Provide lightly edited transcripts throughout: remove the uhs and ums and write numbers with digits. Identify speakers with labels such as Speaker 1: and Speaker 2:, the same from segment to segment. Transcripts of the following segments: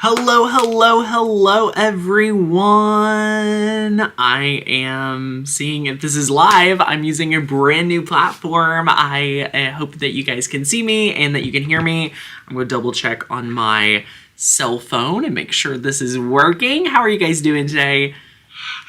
Speaker 1: Hello, everyone. I am seeing if this is live. I'm using a brand new platform. I hope that you guys can see me and that you can hear me. I'm going to double check on my cell phone and make sure this is working. How are you guys doing today?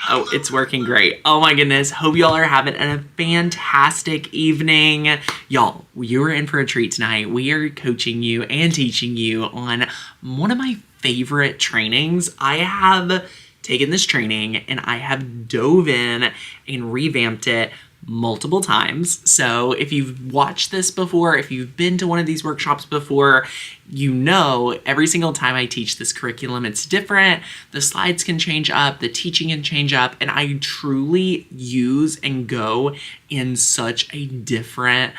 Speaker 1: Oh, it's working great. Oh my goodness. Hope y'all are having a fantastic evening. Y'all, you're in for a treat tonight. We are coaching you and teaching you on one of my favorite trainings. I have taken this training and I have dove in and revamped it multiple times. So if you've watched this before, if you've been to one of these workshops before, you know every single time I teach this curriculum, it's different. The slides can change up, the teaching can change up, and I truly use and go in such a different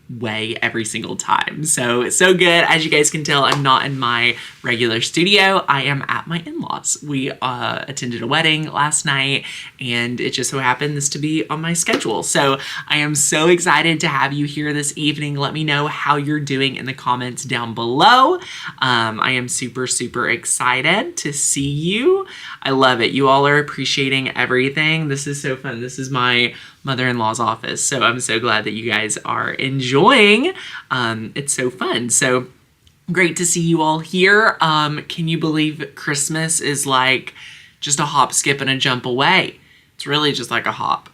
Speaker 1: way every single time. So it's so good. As you guys can tell, I'm not in my regular studio. I am at my in-laws. We attended a wedding last night and it just so happens to be on my schedule. So I am so excited to have you here this evening. Let me know how you're doing in the comments down below. I am super excited to see you. I love it. You all are appreciating everything. This is so fun. This is my mother-in-law's office. So I'm so glad that you guys are enjoying. It's so fun. So great to see you all here. Can you believe Christmas is like just a hop, skip, and a jump away? It's really just like a hop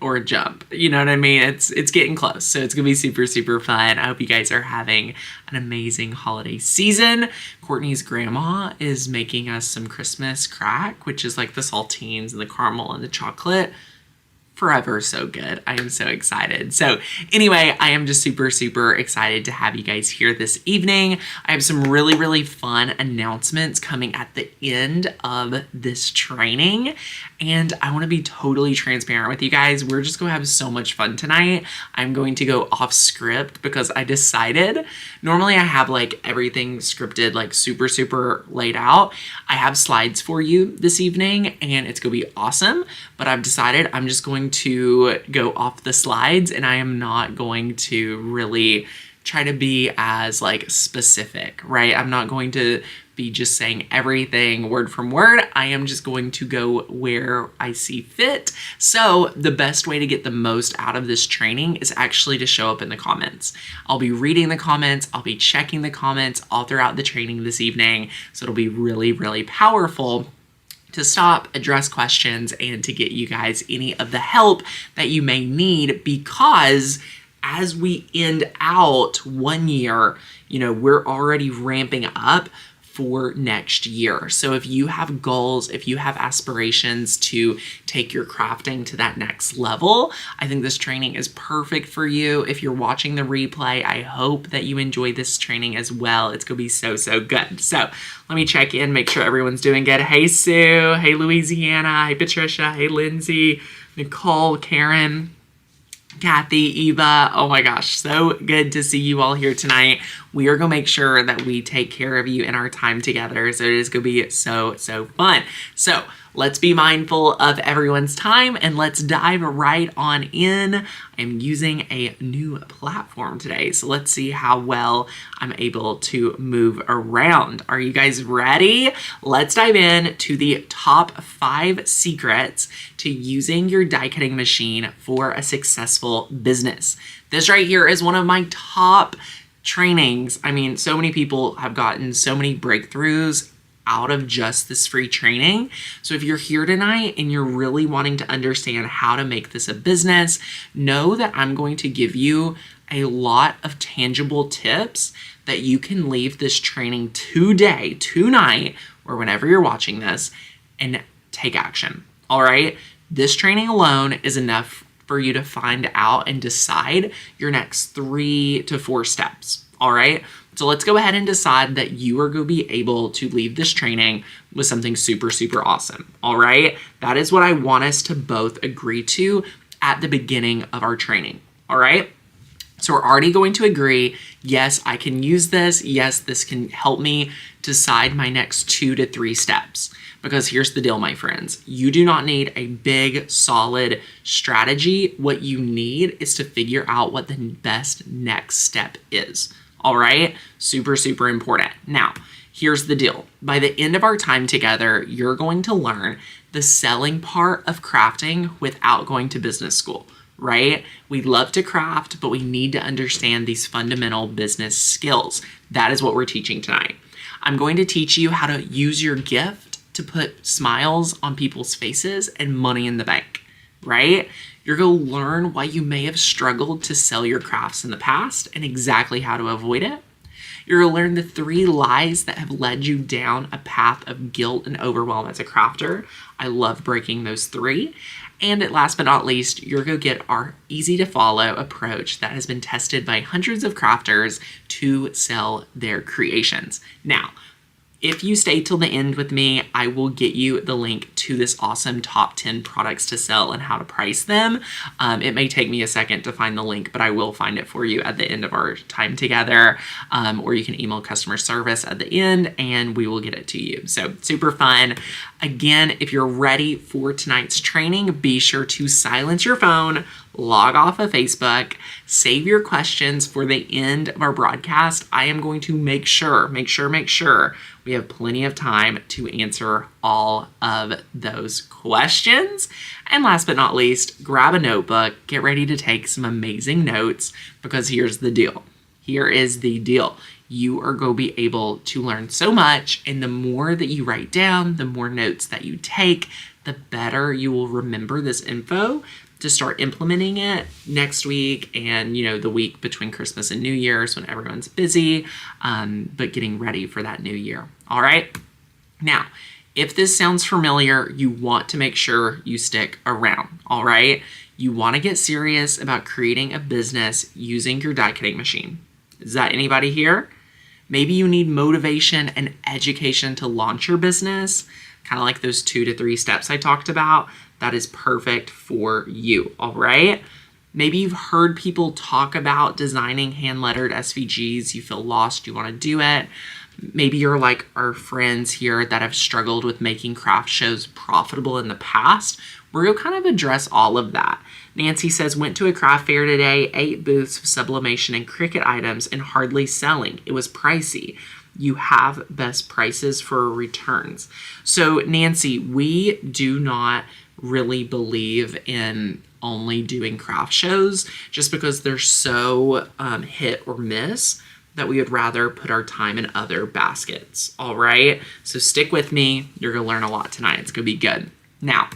Speaker 1: or a jump. You know what I mean? It's getting close. So it's gonna be super fun. I hope you guys are having an amazing holiday season. Courtney's grandma is making us some Christmas crack, which is like the saltines and the caramel and the chocolate. Forever so good. I am so excited. So anyway, I am just super excited to have you guys here this evening. I have some really fun announcements coming at the end of this training. And I want to be totally transparent with you guys. We're just going to have so much fun tonight. I'm going to go off script because I decided, normally I have like everything scripted, like super laid out. I have slides for you this evening and it's going to be awesome. But I've decided I'm just going to go off the slides and I am not going to really try to be as like specific, right? I'm not going to be just saying everything word from word. I am just going to go where I see fit. So the best way to get the most out of this training is actually to show up in the comments. I'll be reading the comments. I'll be checking the comments all throughout the training this evening. So it'll be really powerful to stop, address questions, and to get you guys any of the help that you may need, because as we end out 1 year, you know, we're already ramping up for next year. So if you have goals, if you have aspirations to take your crafting to that next level, I think this training is perfect for you. If you're watching the replay, I hope that you enjoy this training as well. It's gonna be so good. So let me check in, make sure everyone's doing good. Hey Sue, hey Louisiana, hey Patricia, hey Lindsay, Nicole, Karen, Kathy, Eva. Oh my gosh, so good to see you all here tonight. We are going to make sure that we take care of you in our time together. So it is going to be so fun. So let's be mindful of everyone's time and let's dive right on in. I'm using a new platform today. So let's see how well I'm able to move around. Are you guys ready? Let's dive in to the top 5 secrets to using your die cutting machine for a successful business. This right here is one of my top trainings. I mean, so many people have gotten so many breakthroughs out of just this free training. So if you're here tonight and you're really wanting to understand how to make this a business, know that I'm going to give you a lot of tangible tips that you can leave this training today, tonight, or whenever you're watching this, and take action. All right? This training alone is enough for you to find out and decide your next 3 to 4 steps. All right. So let's go ahead and decide that you are going to be able to leave this training with something super awesome. All right. That is what I want us to both agree to at the beginning of our training. All right. So we're already going to agree, yes, I can use this. Yes, this can help me decide my next 2 to 3 steps. Because here's the deal, my friends. You do not need a big, solid strategy. What you need is to figure out what the best next step is. All right? Super important. Now, Here's the deal. By the end of our time together, you're going to learn the selling part of crafting without going to business school, right? We love to craft, but we need to understand these fundamental business skills. That is what we're teaching tonight. I'm going to teach you how to use your gift to put smiles on people's faces and money in the bank, right? You're going to learn why you may have struggled to sell your crafts in the past and exactly how to avoid it. You're going to learn the 3 lies that have led you down a path of guilt and overwhelm as a crafter. I love breaking those 3. And last but not least, you're going to get our easy to follow approach that has been tested by hundreds of crafters to sell their creations. Now, if you stay till the end with me, I will get you the link to this awesome top 10 products to sell and how to price them. It may take me a second to find the link, but I will find it for you at the end of our time together. Or you can email customer service at the end and we will get it to you. So super fun. Again, if you're ready for tonight's training, be sure to silence your phone, log off of Facebook, save your questions for the end of our broadcast. I am going to make sure we have plenty of time to answer all of those questions. And last but not least, grab a notebook, get ready to take some amazing notes, because here's the deal. Here is the deal. You are going to be able to learn so much, and the more that you write down, the more notes that you take, the better you will remember this info to start implementing it next week and, the week between Christmas and New Year's when everyone's busy, but getting ready for that new year. All right. Now, if this sounds familiar, you want to make sure you stick around. All right. You want to get serious about creating a business using your die cutting machine. Is that anybody here? Maybe you need motivation and education to launch your business, kind of like those 2 to 3 steps I talked about. That is perfect for you, all right? Maybe you've heard people talk about designing hand-lettered SVGs. You feel lost, you want to do it. Maybe you're like our friends here that have struggled with making craft shows profitable in the past. We're going to kind of address all of that. Nancy says, went to a craft fair today, 8 booths of sublimation and Cricut items and hardly selling. It was pricey. You have best prices for returns. So Nancy, we do not really believe in only doing craft shows just because they're so hit or miss that we would rather put our time in other baskets. All right. So stick with me. You're going to learn a lot tonight. It's going to be good. Now,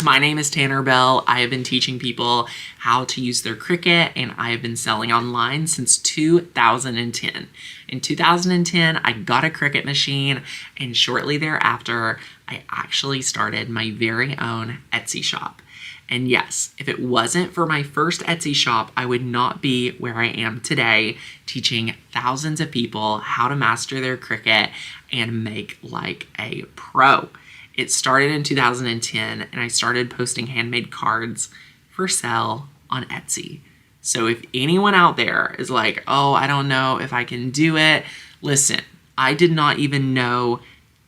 Speaker 1: my name is Tanner Bell. I have been teaching people how to use their Cricut, and I have been selling online since 2010. In 2010, I got a Cricut machine, and shortly thereafter, I actually started my very own Etsy shop. And yes, if it wasn't for my first Etsy shop, I would not be where I am today, teaching thousands of people how to master their Cricut and make like a pro. It started in 2010, and I started posting handmade cards for sale on Etsy. So if anyone out there is like, oh, I don't know if I can do it, listen, I did not even know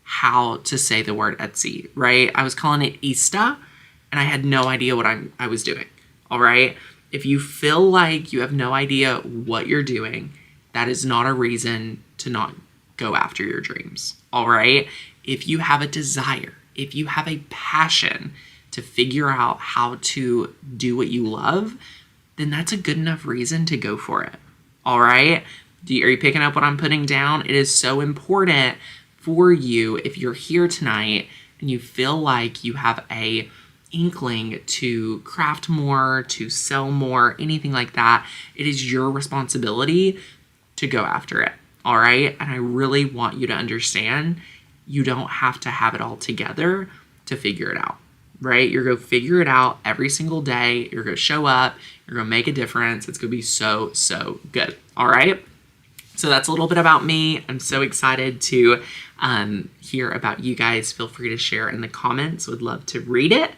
Speaker 1: how to say the word Etsy, right? I was calling it Ista, and I had no idea what I was doing, all right? If you feel like you have no idea what you're doing, that is not a reason to not go after your dreams, all right? If you have a desire, if you have a passion to figure out how to do what you love, then that's a good enough reason to go for it. All right? Are you picking up what I'm putting down? It is so important for you if you're here tonight and you feel like you have a inkling to craft more, to sell more, anything like that. It is your responsibility to go after it. All right? And I really want you to understand you don't have to have it all together to figure it out, right? You're going to figure it out every single day. You're going to show up. You're going to make a difference. It's going to be so, so good. All right. So that's a little bit about me. I'm so excited to hear about you guys. Feel free to share in the comments. Would love to read it.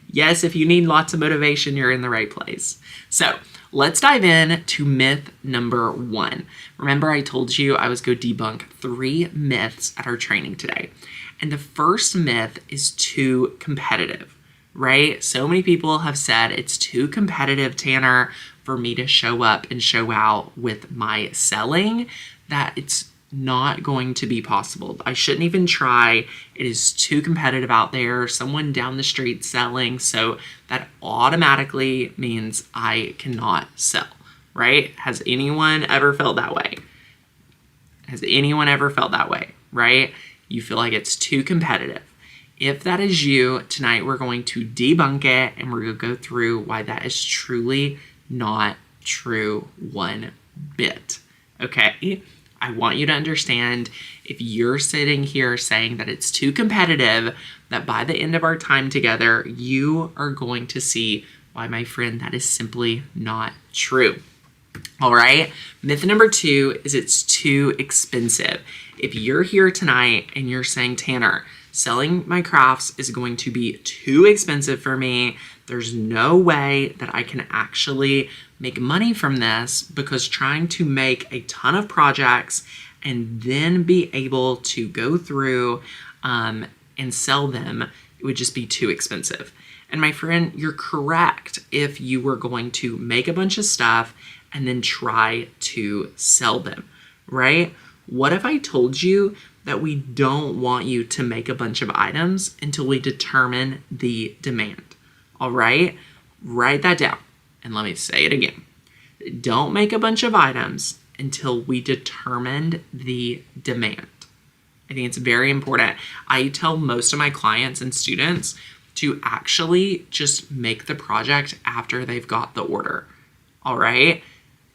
Speaker 1: Yes, if you need lots of motivation, you're in the right place. So let's dive in to myth number 1. Remember, I told you I was going to debunk 3 myths at our training today. And the first myth is too competitive, right? So many people have said it's too competitive, Tanner, for me to show up and show out with my selling, that it's not going to be possible. I shouldn't even try. It is too competitive out there. Someone down the street selling, so that automatically means I cannot sell, right? Has anyone ever felt that way? Has anyone ever felt that way, right? You feel like it's too competitive. If that is you, tonight we're going to debunk it and we're going to go through why that is truly not true one bit, okay? I want you to understand, if you're sitting here saying that it's too competitive, that by the end of our time together, you are going to see why, my friend, that is simply not true. All right. Myth number 2 is it's too expensive. If you're here tonight and you're saying, Tanner, selling my crafts is going to be too expensive for me, there's no way that I can actually make money from this, because trying to make a ton of projects and then be able to go through and sell them, it would just be too expensive. And my friend, you're correct if you were going to make a bunch of stuff and then try to sell them, right? What if I told you that we don't want you to make a bunch of items until we determine the demand? All right? Write that down. And let me say it again. Don't make a bunch of items until we determined the demand. I think it's very important. I tell most of my clients and students to actually just make the project after they've got the order. All right?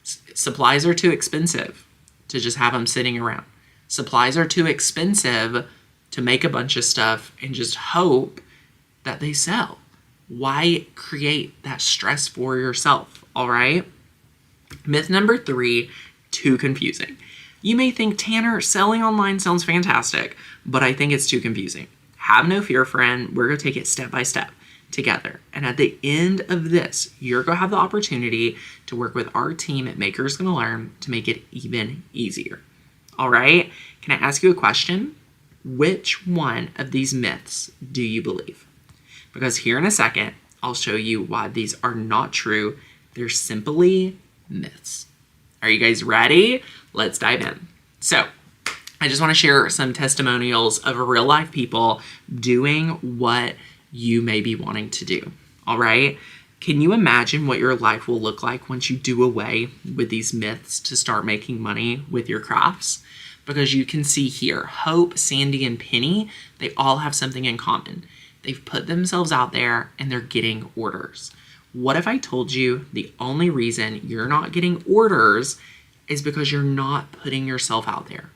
Speaker 1: Supplies are too expensive to just have them sitting around. Supplies are too expensive to make a bunch of stuff and just hope that they sell. Why create that stress for yourself? All right? Myth number 3, too confusing. You may think, Tanner, selling online sounds fantastic, but I think it's too confusing. Have no fear, friend. We're going to take it step by step together. And at the end of this, you're going to have the opportunity to work with our team at Makers Gonna Learn to make it even easier. All right? Can I ask you a question? Which one of these myths do you believe? Because here in a second, I'll show you why these are not true. They're simply myths. Are you guys ready? Let's dive in. So, I just want to share some testimonials of real life people doing what you may be wanting to do. All right? Can you imagine what your life will look like once you do away with these myths to start making money with your crafts? Because you can see here, Hope, Sandy, and Penny, they all have something in common. They've put themselves out there and they're getting orders. What if I told you the only reason you're not getting orders is because you're not putting yourself out there?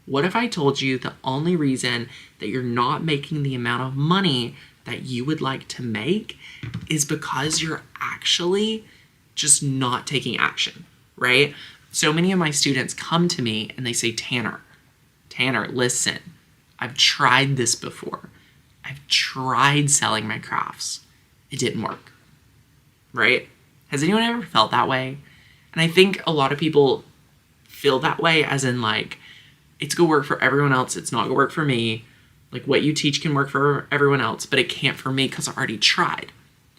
Speaker 1: What if I told you the only reason that you're not making the amount of money that you would like to make is because you're actually just not taking action, right? So many of my students come to me and they say, Tanner, listen, I've tried this before. I've tried selling my crafts. It didn't work, right? Has anyone ever felt that way? And I think a lot of people feel that way as in like, it's gonna work for everyone else. It's not gonna work for me. Like what you teach can work for everyone else, but it can't for me because I already tried.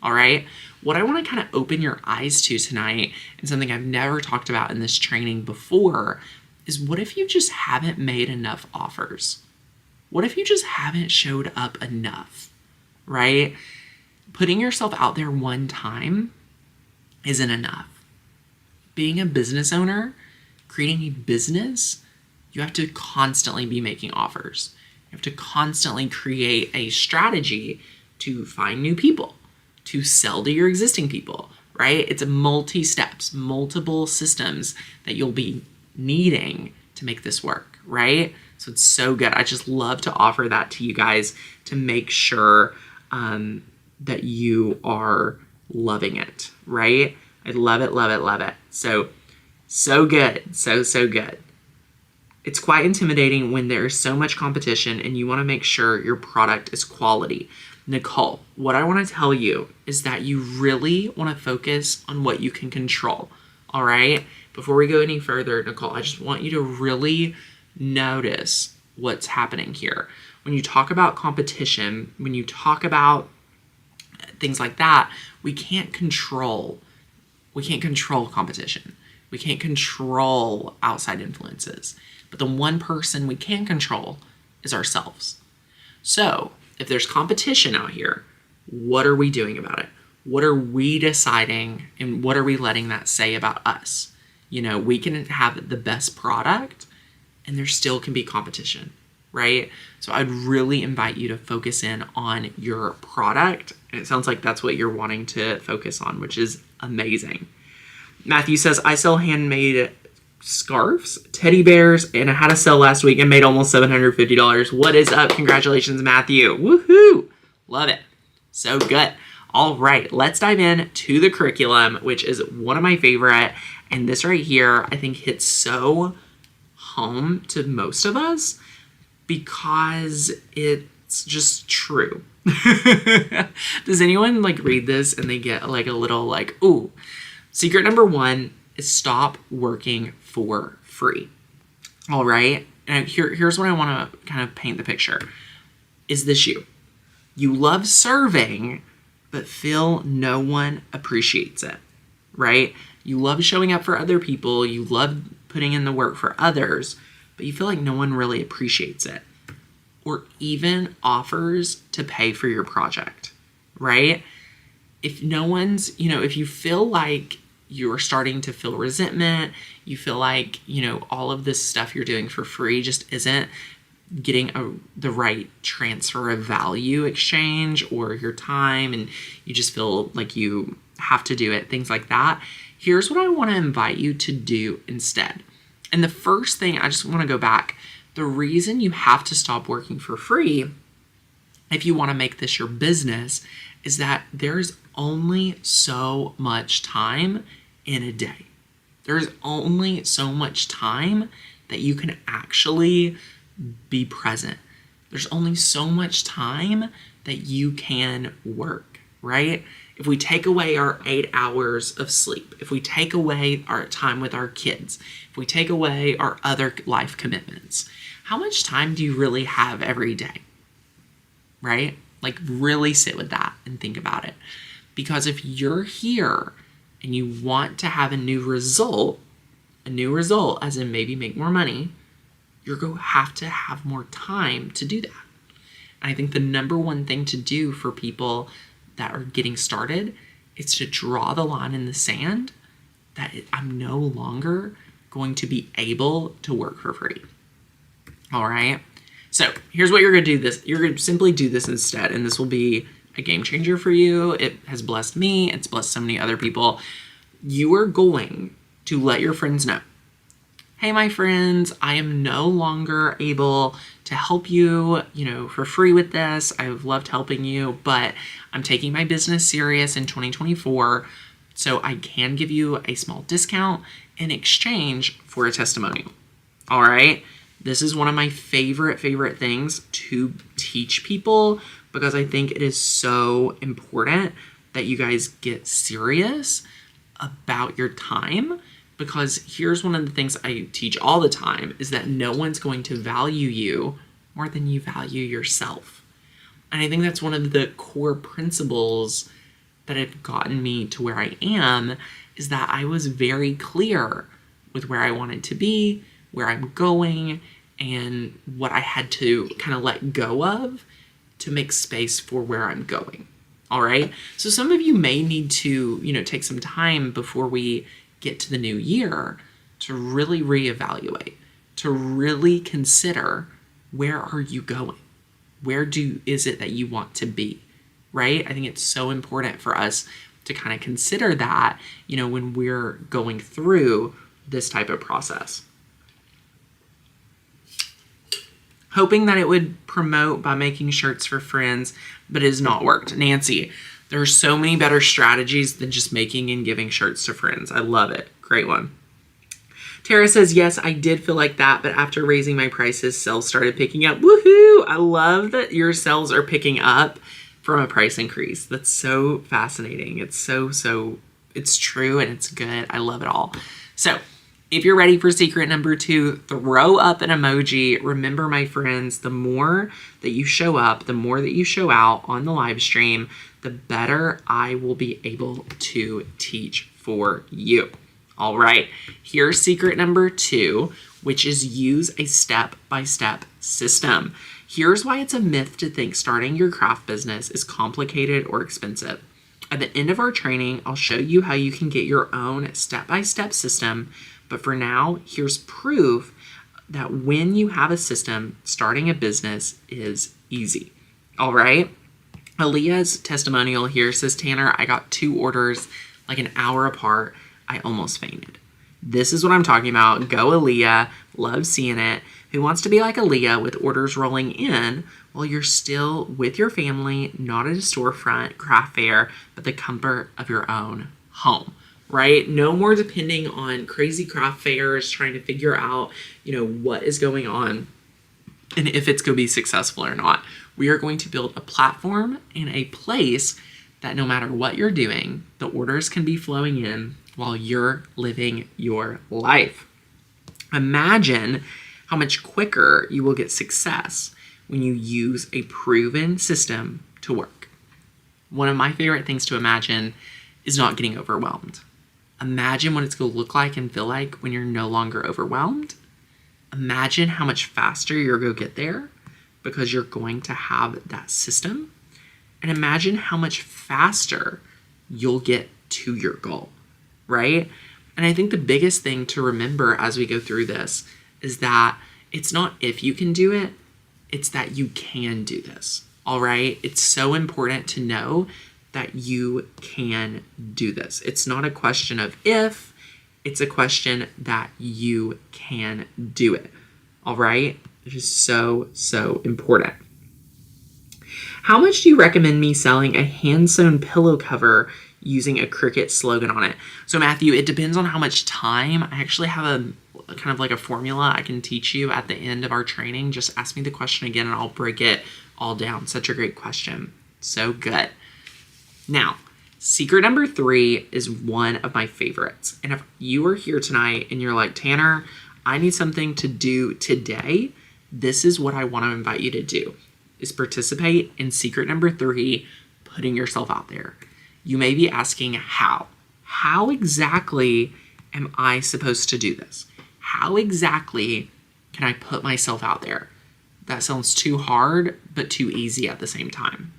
Speaker 1: All right. What I want to kind of open your eyes to tonight, and something I've never talked about in this training before, is what if you just haven't made enough offers? What if you just haven't showed up enough, right? Putting yourself out there one time isn't enough. Being a business owner, creating a business, you have to constantly be making offers. You have to constantly create a strategy to find new people, to sell to your existing people, right? It's a multi-steps, multiple systems that you'll be needing to make this work, right? So it's so good. I just love to offer that to you guys to make sure that you are loving it, right? I love it, love it, love it. So good. So good. It's quite intimidating when there's so much competition and you want to make sure your product is quality. Nicole, what I want to tell you is that you really want to focus on what you can control, all right? Before we go any further, Nicole, I just want you to really notice what's happening here. When you talk about competition, when you talk about things like that, we can't control competition. We can't control outside influences. But the one person we can control is ourselves. So if there's competition out here, what are we doing about it? What are we deciding, and what are we letting that say about us? We can have the best product and there still can be competition, right? So I'd really invite you to focus in on your product. And it sounds like that's what you're wanting to focus on, which is amazing. Matthew says, I sell handmade scarves, teddy bears, and I had a sale last week and made almost $750. What is up? Congratulations, Matthew. Woohoo! Love it. So good. All right, let's dive in to the curriculum, which is one of my favorite. And this right here, I think hits so home to most of us because it's just true. Does anyone read this and they get a little ooh? Secret number 1 is stop working for free. All right, and here's what I want to kind of paint the picture. Is this you? You love serving, but feel no one appreciates it, right? You love showing up for other people. You love putting in the work for others, but you feel like no one really appreciates it or even offers to pay for your project, right? If no one's, if you feel like you're starting to feel resentment, you feel like, all of this stuff you're doing for free just isn't getting the right transfer of value exchange or your time, and you just feel like you have to do it, things like that, here's what I want to invite you to do instead. And the first thing, I just want to go back. The reason you have to stop working for free, if you want to make this your business, is that there's only so much time in a day. There's only so much time that you can actually be present. There's only so much time that you can work, right? If we take away our 8 hours of sleep, if we take away our time with our kids, if we take away our other life commitments, how much time do you really have every day, right? Really sit with that and think about it. Because if you're here and you want to have a new result as in maybe make more money, you're going to have more time to do that. And I think the number one thing to do for people that are getting started is to draw the line in the sand that I'm no longer going to be able to work for free. All right. So here's what you're going to do. You're going to simply do this instead. And this will be a game changer for you. It has blessed me. It's blessed so many other people. You are going to let your friends know. Hey, my friends, I am no longer able to help you, for free with this. I've loved helping you, but I'm taking my business serious in 2024. So I can give you a small discount in exchange for a testimonial. All right. This is one of my favorite things to teach people because I think it is so important that you guys get serious about your time. Because here's one of the things I teach all the time is that no one's going to value you more than you value yourself. And I think that's one of the core principles that have gotten me to where I am, is that I was very clear with where I wanted to be, where I'm going, and what I had to kind of let go of to make space for where I'm going. All right. So some of you may need to, take some time before we get to the new year to really reevaluate, to really consider, where are you going? Where is it that you want to be, right? I think it's so important for us to kind of consider that, when we're going through this type of process. Hoping that it would promote by making shirts for friends, but it has not worked. Nancy, there are so many better strategies than just making and giving shirts to friends. I love it. Great one. Tara says, yes, I did feel like that, but after raising my prices, sales started picking up. Woohoo! I love that your sales are picking up from a price increase. That's so fascinating. It's it's true and it's good. I love it all. So if you're ready for secret number 2, throw up an emoji. Remember, my friends, the more that you show up, the more that you show out on the live stream, the better I will be able to teach for you. All right, here's secret number 2, which is use a step-by-step system. Here's why it's a myth to think starting your craft business is complicated or expensive. At the end of our training, I'll show you how you can get your own step-by-step system. But for now, here's proof that when you have a system, starting a business is easy. All right. Aaliyah's testimonial here says, Tanner, I got 2 orders like an hour apart. I almost fainted. This is what I'm talking about. Go Aaliyah. Love seeing it. Who wants to be like Aaliyah with orders rolling in while you're still with your family, not at a storefront, craft fair, but the comfort of your own home, right? No more depending on crazy craft fairs, trying to figure out, what is going on and if it's going to be successful or not. We are going to build a platform and a place that no matter what you're doing, the orders can be flowing in while you're living your life. Imagine how much quicker you will get success when you use a proven system to work. One of my favorite things to imagine is not getting overwhelmed. Imagine what it's going to look like and feel like when you're no longer overwhelmed. Imagine how much faster you're going to get there because you're going to have that system. And imagine how much faster you'll get to your goal, right? And I think the biggest thing to remember as we go through this is that it's not if you can do it, it's that you can do this, all right? It's so important to know that you can do this. It's not a question of if, it's a question that you can do it, all right? It is so, so important. How much do you recommend me selling a hand-sewn pillow cover using a Cricut slogan on it? So Matthew, it depends on how much time. I actually have a kind of like a formula I can teach you at the end of our training. Just ask me the question again and I'll break it all down. Such a great question. So good. Now, secret number 3 is one of my favorites. And if you are here tonight and you're like, Tanner, I need something to do today, this is what I want to invite you to do, is participate in secret number 3, putting yourself out there. You may be asking how. How exactly am I supposed to do this? How exactly can I put myself out there? That sounds too hard, but too easy at the same time,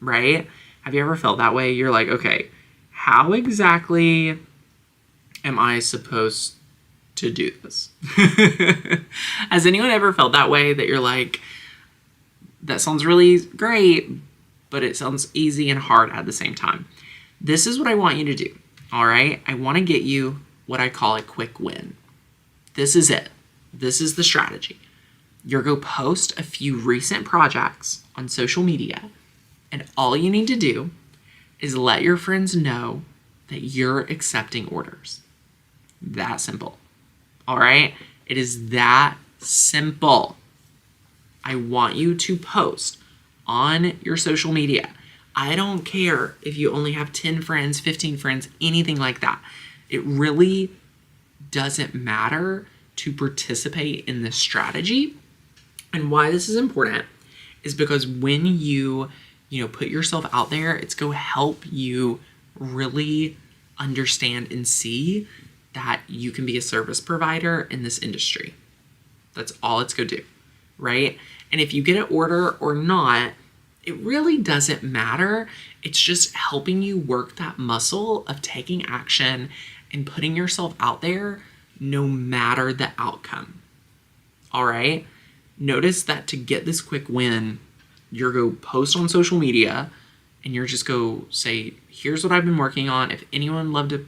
Speaker 1: right? Have you ever felt that way? You're like, okay, how exactly am I supposed to do this? Has anyone ever felt that way, that you're like, that sounds really great, but it sounds easy and hard at the same time? This is what I want you to do, all right? I want to get you what I call a quick win. This is it. This is the strategy. You're going to post a few recent projects on social media, and all you need to do is let your friends know that you're accepting orders. That simple. All right? It is that simple. I want you to post on your social media. I don't care if you only have 10 friends, 15 friends, anything like that. It really doesn't matter to participate in this strategy. And why this is important is because when you put yourself out there, it's going to help you really understand and see that you can be a service provider in this industry. That's all it's going to do, right? And if you get an order or not, it really doesn't matter. It's just helping you work that muscle of taking action and putting yourself out there no matter the outcome. All right? Notice that to get this quick win, you're going to post on social media and you're just go say, here's what I've been working on. If anyone loved to,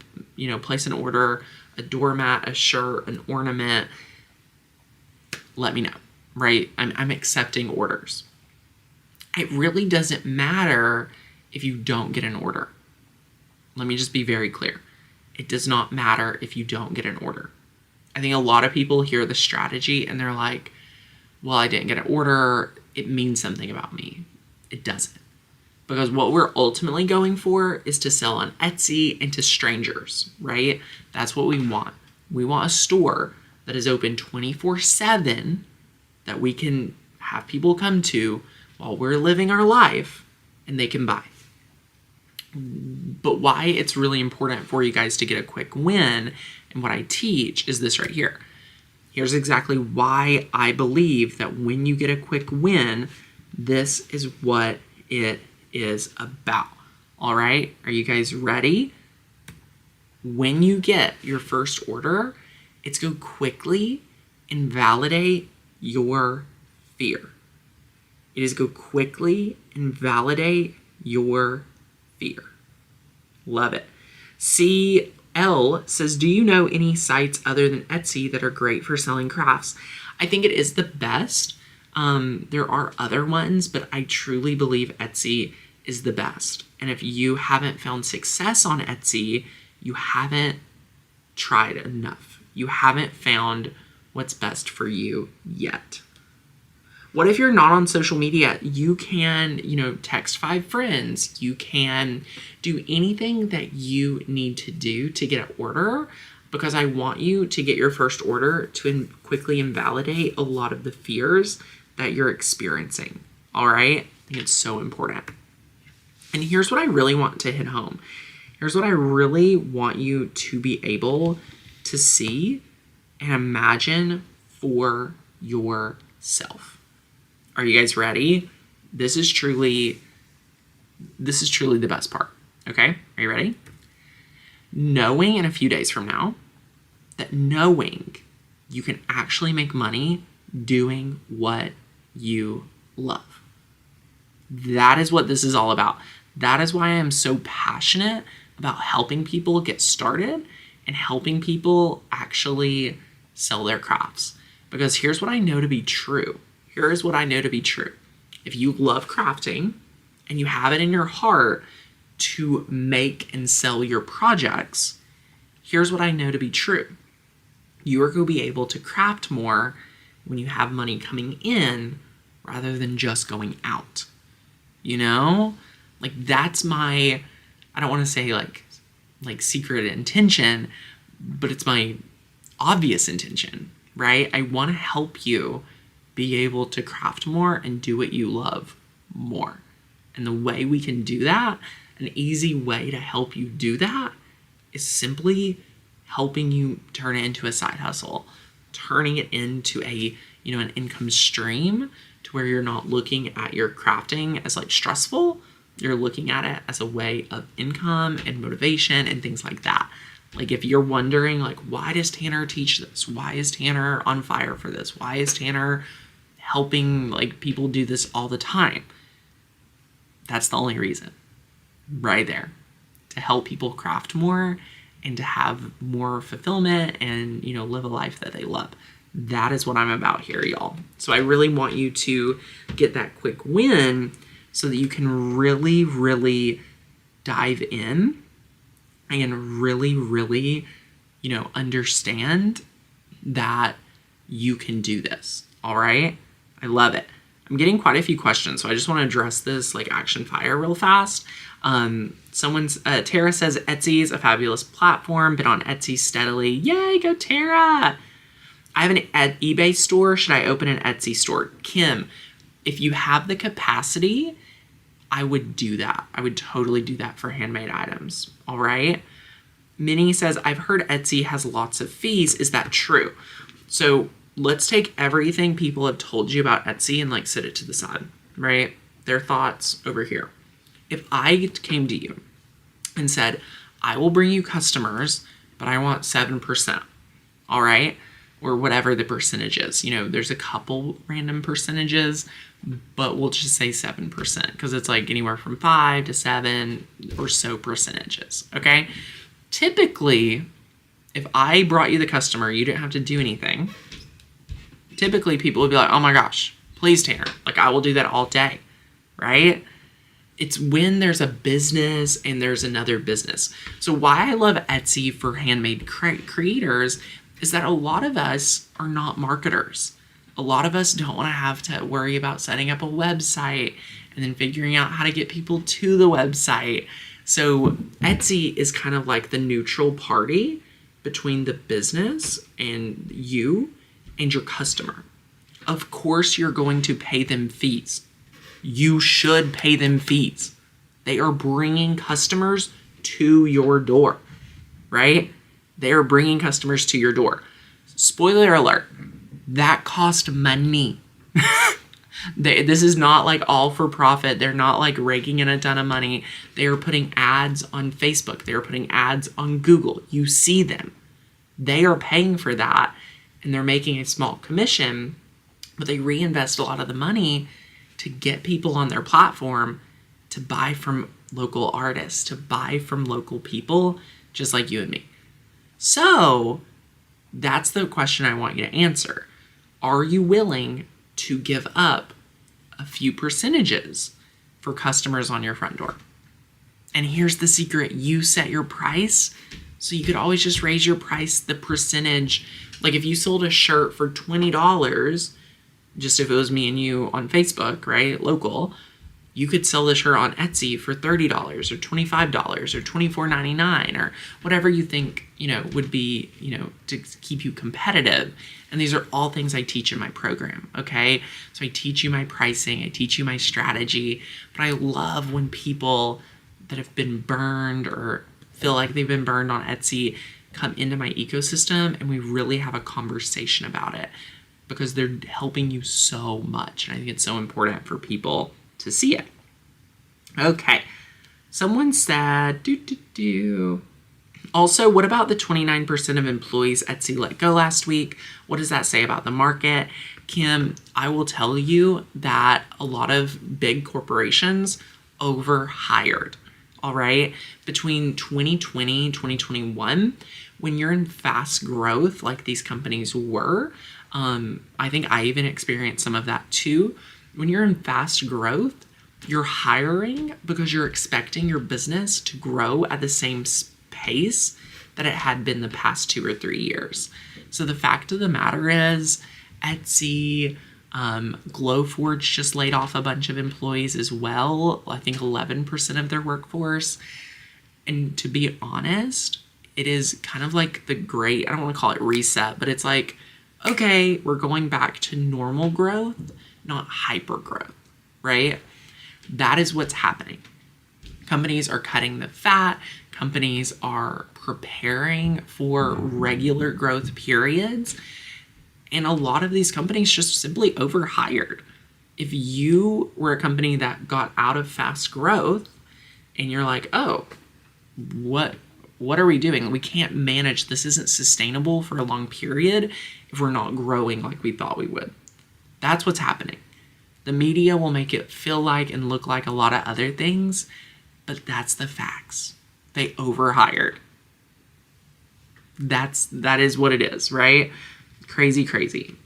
Speaker 1: place an order, a doormat, a shirt, an ornament, let me know, right? I'm accepting orders. It really doesn't matter if you don't get an order. Let me just be very clear. It does not matter if you don't get an order. I think a lot of people hear the strategy and they're like, well, I didn't get an order. It means something about me. It doesn't. Because what we're ultimately going for is to sell on Etsy and to strangers, right? That's what we want. We want a store that is open 24/7 that we can have people come to while we're living our life and they can buy. But why it's really important for you guys to get a quick win and what I teach is this right here. Here's exactly why I believe that when you get a quick win, this is what it is about. All right, are you guys ready? When you get your first order, it's go quickly and validate your fear. It is go quickly and validate your fear. Love it. CL says, do you know any sites other than Etsy that are great for selling crafts? I think it is the best. There are other ones, but I truly believe Etsy is the best. And if you haven't found success on Etsy, you haven't tried enough. You haven't found what's best for you yet. What if you're not on social media? You can, text 5 friends. You can do anything that you need to do to get an order, because I want you to get your first order to quickly invalidate a lot of the fears that you're experiencing. All right? I think it's so important. And here's what I really want to hit home. Here's what I really want you to be able to see and imagine for yourself. Are you guys ready? This is truly the best part. Okay? Are you ready? Knowing in a few days from now that knowing you can actually make money doing what you love. That is what this is all about. That is why I am so passionate about helping people get started and helping people actually sell their crafts. Because here's what I know to be true. Here is what I know to be true. If you love crafting and you have it in your heart to make and sell your projects, here's what I know to be true. You are going to be able to craft more when you have money coming in rather than just going out. That's my, I don't want to say like secret intention, but it's my obvious intention, right? I want to help you be able to craft more and do what you love more. And the way we can do that, an easy way to help you do that, is simply helping you turn it into a side hustle, turning it into an income stream to where you're not looking at your crafting as stressful. You're looking at it as a way of income and motivation and things like that. If you're wondering, why does Tanner teach this? Why is Tanner on fire for this? Why is Tanner helping people do this all the time? That's the only reason, right there, to help people craft more and to have more fulfillment and live a life that they love. That is what I'm about here, y'all. So I really want you to get that quick win so that you can really, really dive in and really, really, understand that you can do this. All right? I love it. I'm getting quite a few questions, so I just want to address this action fire real fast. Tara says Etsy is a fabulous platform. Been on Etsy steadily. Yay, go Tara! I have an eBay store. Should I open an Etsy store? Kim, if you have the capacity, I would do that. I would totally do that for handmade items. All right? Minnie says, I've heard Etsy has lots of fees. Is that true? So let's take everything people have told you about Etsy and sit it to the side, right? Their thoughts over here. If I came to you and said, I will bring you customers, but I want 7%, all right? Or whatever the percentage is. There's a couple random percentages, but we'll just say 7% because it's anywhere from 5 to 7 or so percentages, okay? Typically, if I brought you the customer, you didn't have to do anything. Typically, people would be like, oh my gosh, please, Tanner. I will do that all day, right? It's when there's a business and there's another business. So why I love Etsy for handmade creators is that a lot of us are not marketers. A lot of us don't want to have to worry about setting up a website and then figuring out how to get people to the website. So Etsy is kind of like the neutral party between the business and you and your customer. Of course, you're going to pay them fees. You should pay them fees. They are bringing customers to your door, right? They are bringing customers to your door. Spoiler alert, that cost money. This is not like all for profit. They're not like raking in a ton of money. They are putting ads on Facebook. They are putting ads on Google. You see them. They are paying for that, and they're making a small commission, but they reinvest a lot of the money to get people on their platform to buy from local artists, to buy from local people just like you and me. So that's the question I want you to answer. Are you willing to give up a few percentages for customers on your front door? And here's the secret. You set your price, so you could always just raise your price the percentage. Like if you sold a shirt for $20, just if it was me and you on Facebook, right, local, you could sell the shirt on Etsy for $30 or $25 or $24.99 or whatever you think, would be, to keep you competitive. And these are all things I teach in my program, okay? So I teach you my pricing, I teach you my strategy, but I love when people that have been burned or feel like they've been burned on Etsy come into my ecosystem and we really have a conversation about it, because they're helping you so much. And I think it's so important for people to see it. Okay. Someone said, Also, what about the 29% of employees Etsy let go last week? What does that say about the market? Kim, I will tell you that a lot of big corporations overhired. All right. Between 2020 and 2021, when you're in fast growth like these companies were, I think I even experienced some of that too. When you're in fast growth, you're hiring because you're expecting your business to grow at the same pace that it had been the past 2 or 3 years. So the fact of the matter is, Etsy, Glowforge just laid off a bunch of employees as well. I think 11% of their workforce. And to be honest, it is kind of like the great, I don't want to call it reset, but it's like, okay, we're going back to normal growth, not hyper growth, right? That is what's happening. Companies are cutting the fat. Companies are preparing for regular growth periods. And a lot of these companies just simply overhired. If you were a company that got out of fast growth and you're like, oh, what are we doing? We can't manage, this isn't sustainable for a long period if we're not growing like we thought we would. That's what's happening. The media will make it feel like and look like a lot of other things, but that's the facts. They overhired. That is what it is, right? Crazy, crazy.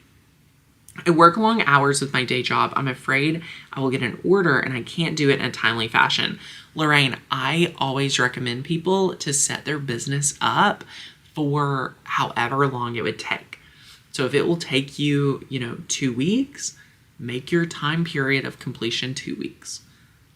Speaker 1: I work long hours with my day job. I'm afraid I will get an order and I can't do it in a timely fashion. Lorraine, I always recommend people to set their business up for however long it would take. So if it will take you, 2 weeks, make your time period of completion 2 weeks.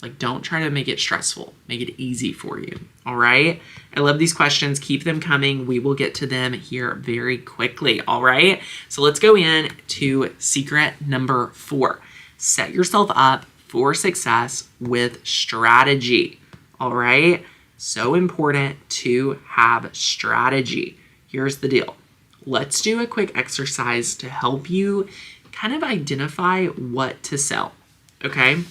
Speaker 1: Like, don't try to make it stressful. Make it easy for you. All right? I love these questions. Keep them coming. We will get to them here very quickly. All right? So let's go in to secret number 4. Set yourself up for success with strategy. All right? So important to have strategy. Here's the deal. Let's do a quick exercise to help you kind of identify what to sell. Okay?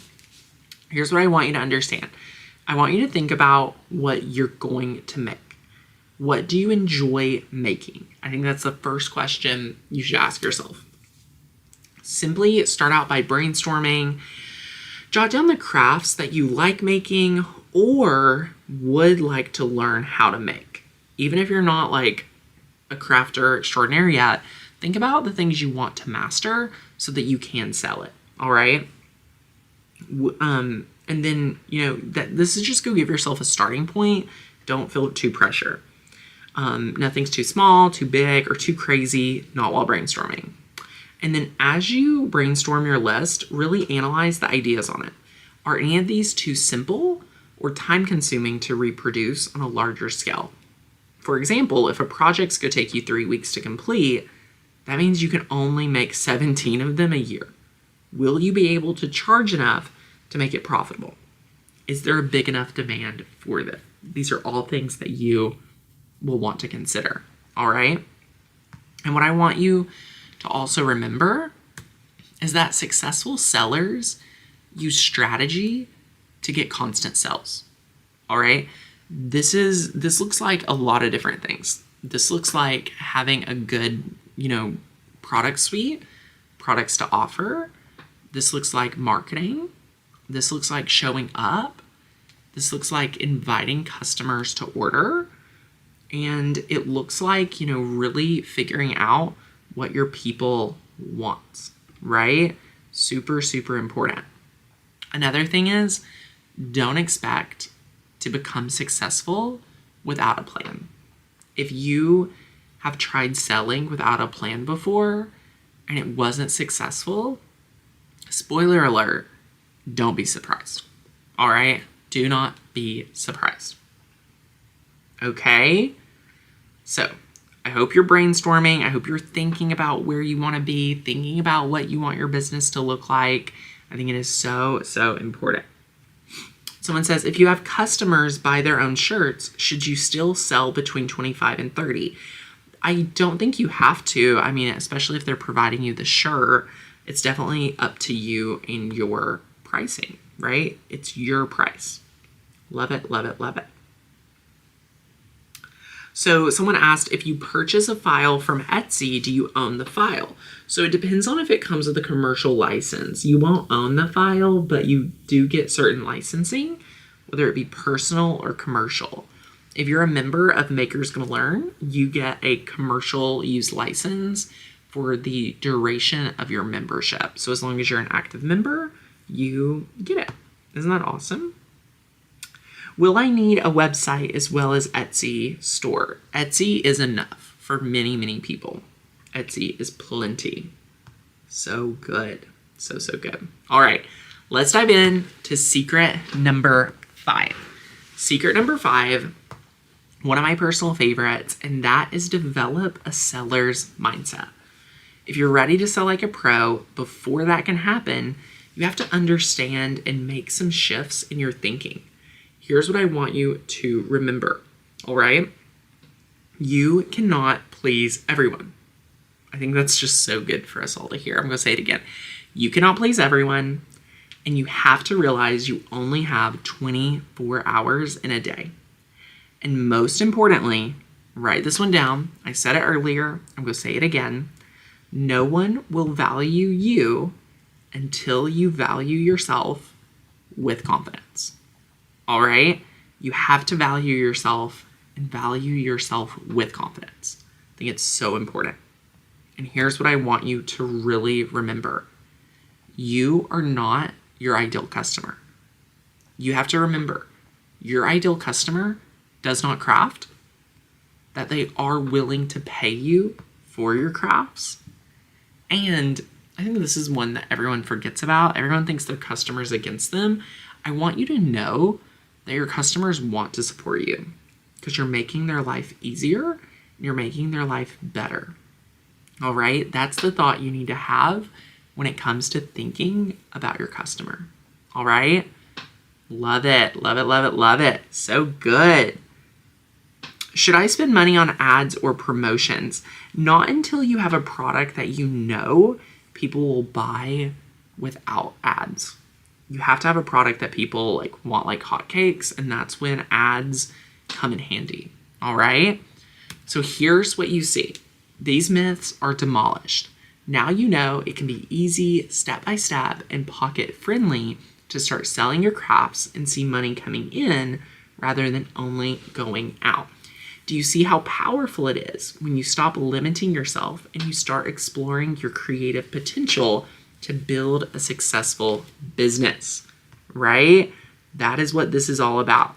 Speaker 1: Here's what I want you to understand. I want you to think about what you're going to make. What do you enjoy making? I think that's the first question you should ask yourself. Simply start out by brainstorming. Jot down the crafts that you like making or would like to learn how to make. Even if you're not like a crafter extraordinaire yet, think about the things you want to master so that you can sell it. All right? And then, that this is just go give yourself a starting point. Don't feel too pressure. Nothing's too small, too big, or too crazy, not while brainstorming. And then as you brainstorm your list, really analyze the ideas on it. Are any of these too simple or time consuming to reproduce on a larger scale? For example, if a project's going to take you 3 weeks to complete, that means you can only make 17 of them a year. Will you be able to charge enough to make it profitable? Is there a big enough demand for this? These are all things that you will want to consider, all right? And what I want you to also remember is that successful sellers use strategy to get constant sales, all right? This looks like a lot of different things. This looks like having a good, product suite, products to offer. This looks like marketing. This looks like showing up. This looks like inviting customers to order. And it looks like, really figuring out what your people want, right? Super, super important. Another thing is, don't expect to become successful without a plan. If you have tried selling without a plan before and it wasn't successful, spoiler alert, don't be surprised. All right? Do not be surprised. Okay? So, I hope you're brainstorming. I hope you're thinking about where you want to be, thinking about what you want your business to look like. I think it is so, so important. Someone says, if you have customers buy their own shirts, should you still sell between 25 and 30? I don't think you have to. I mean, especially if they're providing you the shirt, it's definitely up to you and your pricing, right? It's your price. Love it, love it, love it. So someone asked, if you purchase a file from Etsy, do you own the file? So it depends on if it comes with a commercial license. You won't own the file, but you do get certain licensing, whether it be personal or commercial. If you're a member of Makers Gonna Learn, you get a commercial use license for the duration of your membership. So as long as you're an active member, you get it. Isn't that awesome? Will I need a website as well as Etsy store? Etsy is enough for many, many people. Etsy is plenty. So good. So, so good. All right, let's dive in to secret number 5. Secret number 5, one of my personal favorites, and that is develop a seller's mindset. If you're ready to sell like a pro, before that can happen, you have to understand and make some shifts in your thinking. Here's what I want you to remember, all right? You cannot please everyone. I think that's just so good for us all to hear. I'm going to say it again. You cannot please everyone, and you have to realize you only have 24 hours in a day. And most importantly, write this one down. I said it earlier. I'm going to say it again. No one will value you until you value yourself with confidence. All right? You have to value yourself and value yourself with confidence. I think it's so important. And here's what I want you to really remember. You are not your ideal customer. You have to remember, your ideal customer does not craft, that they are willing to pay you for your crafts. And I think this is one that everyone forgets about. Everyone thinks their customers against them. I want you to know that your customers want to support you because you're making their life easier and you're making their life better. All right? That's the thought you need to have when it comes to thinking about your customer. All right? Love it, love it, love it, love it. So good. Should I spend money on ads or promotions? Not until you have a product that you know people will buy without ads. You have to have a product that people want like hotcakes, and that's when ads come in handy. All right? So here's what you see. These myths are demolished. Now you know it can be easy, step by step, and pocket friendly to start selling your crafts and see money coming in rather than only going out. Do you see how powerful it is when you stop limiting yourself and you start exploring your creative potential to build a successful business, right? That is what this is all about.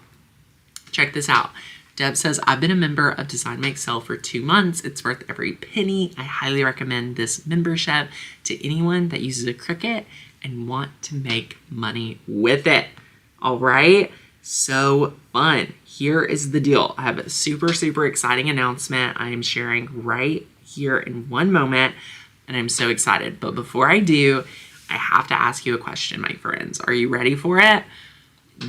Speaker 1: Check this out. Deb says, I've been a member of Design Make Sell for 2 months. It's worth every penny. I highly recommend this membership to anyone that uses a Cricut and want to make money with it. All right? So fun. Here is the deal. I have a super, super exciting announcement I am sharing right here in one moment, and I'm so excited. But before I do, I have to ask you a question, my friends. Are you ready for it?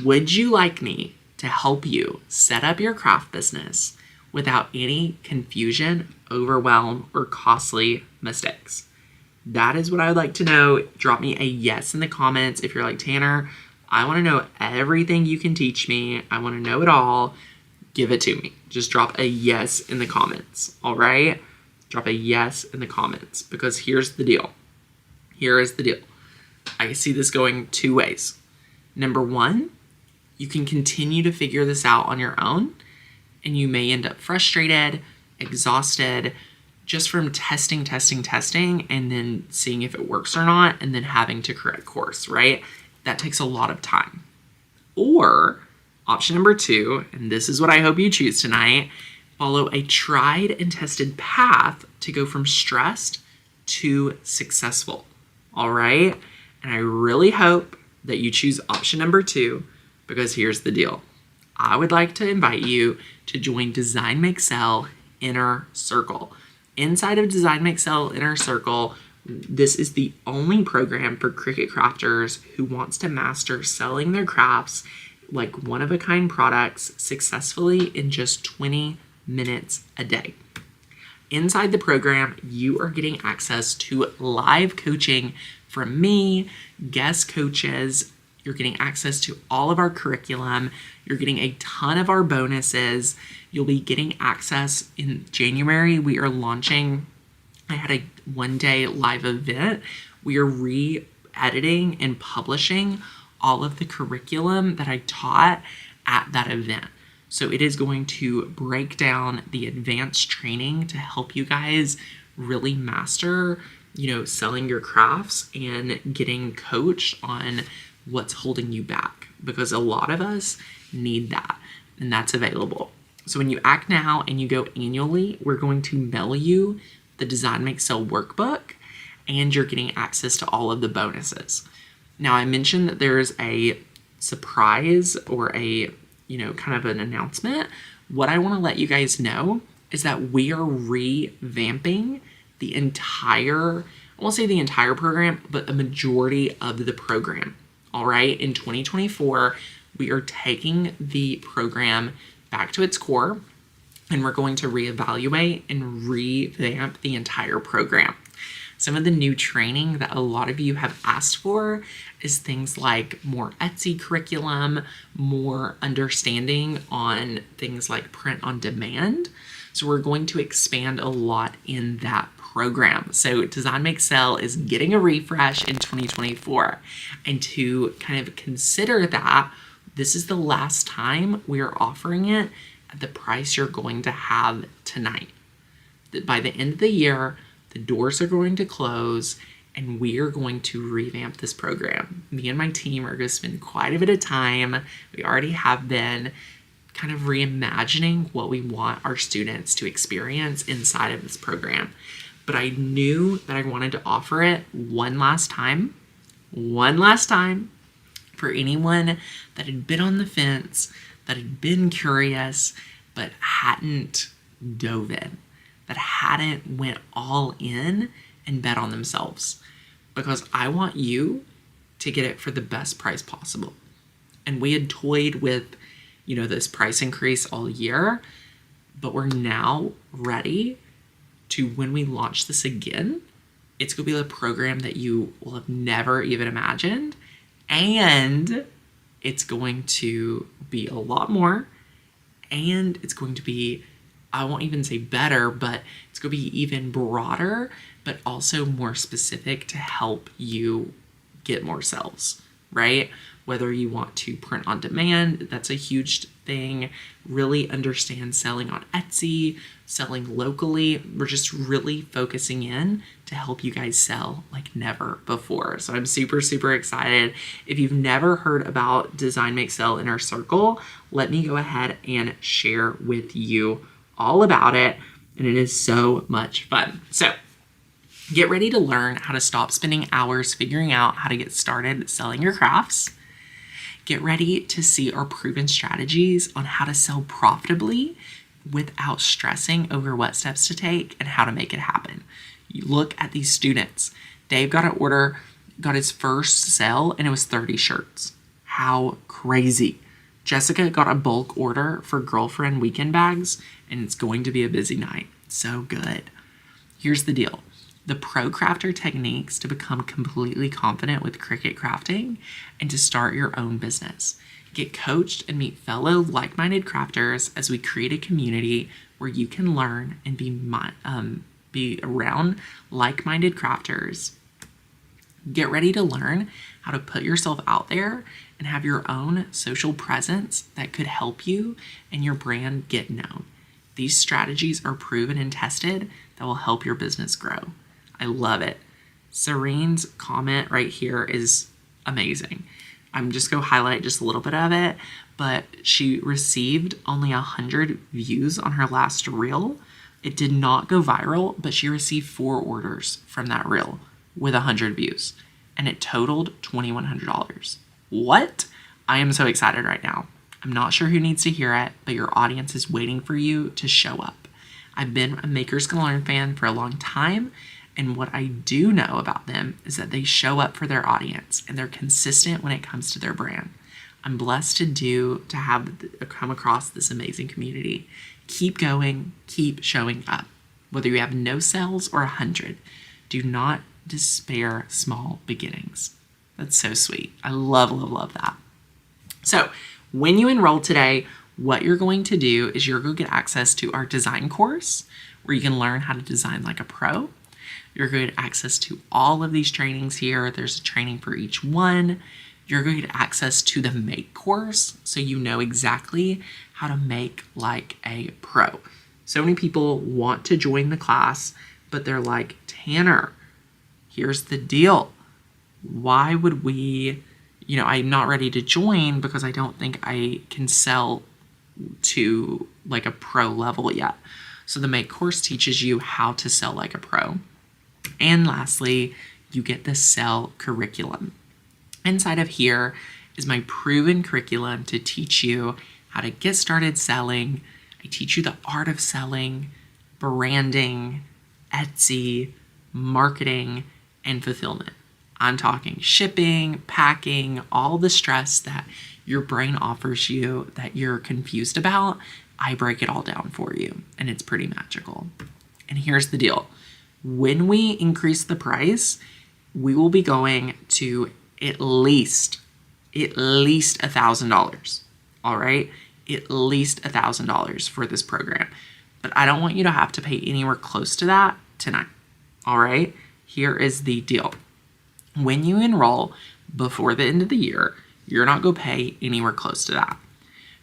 Speaker 1: Would you like me to help you set up your craft business without any confusion, overwhelm, or costly mistakes? That is what I would like to know. Drop me a yes in the comments if you're like, Tanner, I want to know everything you can teach me. I want to know it all. Give it to me. Just drop a yes in the comments, all right? Drop a yes in the comments, because here's the deal. Here is the deal. I see this going two ways. Number one, you can continue to figure this out on your own, and you may end up frustrated, exhausted, just from testing, and then seeing if it works or not, and then having to correct course, right? That takes a lot of time. Or option number two, and this is what I hope you choose tonight, follow a tried and tested path to go from stressed to successful, all right? And I really hope that you choose option number two, because here's the deal. I would like to invite you to join Design Make Sell Inner Circle. Inside of Design Make Sell Inner Circle, this is the only program for Cricut crafters who wants to master selling their crafts like one-of-a-kind products successfully in just 20 minutes a day. Inside the program, you are getting access to live coaching from me, guest coaches. You're getting access to all of our curriculum. You're getting a ton of our bonuses. You'll be getting access in January. We are launching, I had a one-day live event. We are re-editing and publishing all of the curriculum that I taught at that event. So it is going to break down the advanced training to help you guys really master, selling your crafts and getting coached on what's holding you back, because a lot of us need that, and that's available. So when you act now and you go annually, we're going to mail you the Design Make Sell workbook, and you're getting access to all of the bonuses. Now, I mentioned that there's a surprise or a kind of an announcement. What I want to let you guys know is that we are revamping the entire, I won't say the entire program, but a majority of the program. All right, in 2024, we are taking the program back to its core, and we're going to reevaluate and revamp the entire program. Some of the new training that a lot of you have asked for is things like more Etsy curriculum, more understanding on things like print on demand. So we're going to expand a lot in that program. So Design Make Sell is getting a refresh in 2024. And to kind of consider that, this is the last time we are offering it at the price you're going to have tonight. That by the end of the year, the doors are going to close, and we are going to revamp this program. Me and my team are going to spend quite a bit of time. We already have been kind of reimagining what we want our students to experience inside of this program. But I knew that I wanted to offer it one last time for anyone that had been on the fence, that had been curious, but hadn't dove in, that hadn't went all in and bet on themselves. Because I want you to get it for the best price possible. And we had toyed with, this price increase all year, but we're now ready to, when we launch this again, it's going to be a program that you will have never even imagined. And it's going to be a lot more. And it's going to be, I won't even say better, but it's going to be even broader, but also more specific to help you get more sales, right? Whether you want to print on demand, that's a huge thing. Really understand selling on Etsy, selling locally. We're just really focusing in to help you guys sell like never before. So I'm super, super excited. If you've never heard about Design Make Sell Inner Circle, let me go ahead and share with you all about it. And it is so much fun. So get ready to learn how to stop spending hours figuring out how to get started selling your crafts. Get ready to see our proven strategies on how to sell profitably without stressing over what steps to take and how to make it happen. You look at these students. Dave got his first sale, and it was 30 shirts. How crazy. Jessica got a bulk order for girlfriend weekend bags, and it's going to be a busy night. So good. Here's the deal. The pro crafter techniques to become completely confident with Cricut crafting and to start your own business. Get coached and meet fellow like-minded crafters as we create a community where you can learn and be around like-minded crafters. Get ready to learn how to put yourself out there and have your own social presence that could help you and your brand get known. These strategies are proven and tested that will help your business grow. I love it. Serene's comment right here is amazing. I'm just going to highlight just a little bit of it, but she received only 100 views on her last reel. It did not go viral, but she received 4 orders from that reel with 100 views, and it totaled $2,100. What? I am so excited right now. I'm not sure who needs to hear it, but your audience is waiting for you to show up. I've been a Makers Gonna Learn fan for a long time, and what I do know about them is that they show up for their audience and they're consistent when it comes to their brand. I'm blessed to have come across this amazing community. Keep going, keep showing up. Whether you have no sales or 100, do not despair small beginnings. That's so sweet. I love, love, love that. So when you enroll today, what you're going to do is you're going to get access to our design course where you can learn how to design like a pro. You're going to get access to all of these trainings here. There's a training for each one. You're going to get access to the make course so you know exactly how to make like a pro. So many people want to join the class, but they're like, Tanner, here's the deal. Why would we, I'm not ready to join because I don't think I can sell to like a pro level yet. So the make course teaches you how to sell like a pro. And lastly, you get the sell curriculum. Inside of here is my proven curriculum to teach you how to get started selling. I teach you the art of selling, branding, Etsy, marketing, and fulfillment. I'm talking shipping, packing, all the stress that your brain offers you that you're confused about. I break it all down for you, and it's pretty magical. And here's the deal. When we increase the price, we will be going to at least $1,000. All right? At least $1,000 for this program. But I don't want you to have to pay anywhere close to that tonight. All right? Here is the deal. When you enroll before the end of the year, you're not going to pay anywhere close to that.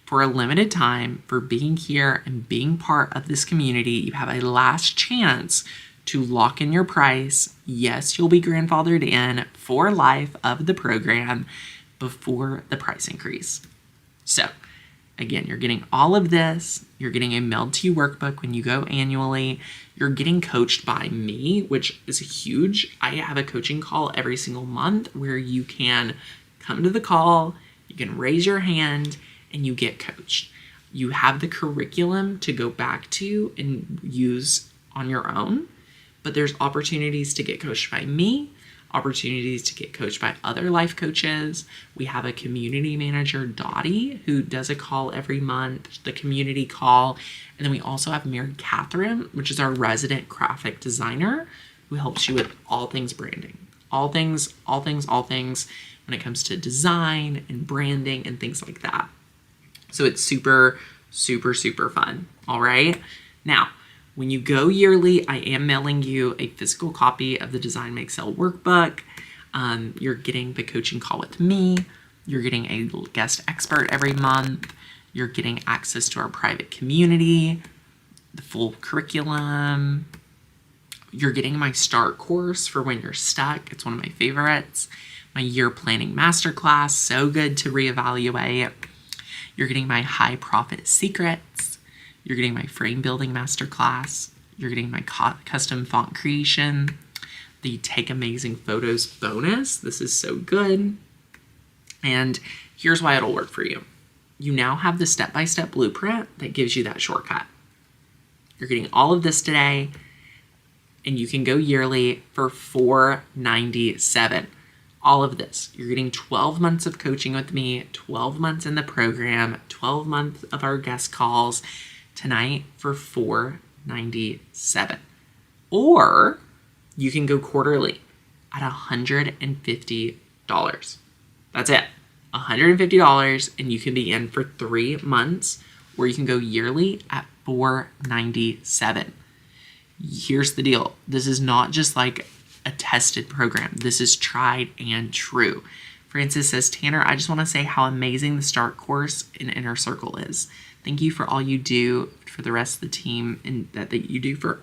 Speaker 1: For a limited time, for being here and being part of this community, you have a last chance to lock in your price. Yes, you'll be grandfathered in for life of the program before the price increase. So again, you're getting all of this. You're getting a mailed to you workbook when you go annually. You're getting coached by me, which is huge. I have a coaching call every single month where you can come to the call, you can raise your hand, and you get coached. You have the curriculum to go back to and use on your own, but there's opportunities to get coached by me, opportunities to get coached by other life coaches. We have a community manager, Dottie, who does a call every month, the community call. And then we also have Mary Catherine, which is our resident graphic designer, who helps you with all things branding, all things when it comes to design and branding and things like that. So it's super, super, super fun. All right. Now, when you go yearly, I am mailing you a physical copy of the Design Make Sell workbook. You're getting the coaching call with me. You're getting a guest expert every month. You're getting access to our private community, the full curriculum. You're getting my start course for when you're stuck. It's one of my favorites. My year planning masterclass, so good to reevaluate. You're getting my high profit secrets. You're getting my frame building masterclass. You're getting my custom font creation, the Take Amazing Photos bonus. This is so good. And here's why it'll work for you. You now have the step-by-step blueprint that gives you that shortcut. You're getting all of this today, and you can go yearly for $497. all of this. You're getting 12 months of coaching with me, 12 months in the program, 12 months of our guest calls tonight for $497. Or you can go quarterly at $150. That's it. $150, and you can be in for 3 months, or you can go yearly at $497. Here's the deal. This is not just like a tested program. This is tried and true. Francis says, Tanner, I just want to say how amazing the START course in Inner Circle is. Thank you for all you do for the rest of the team and that you do for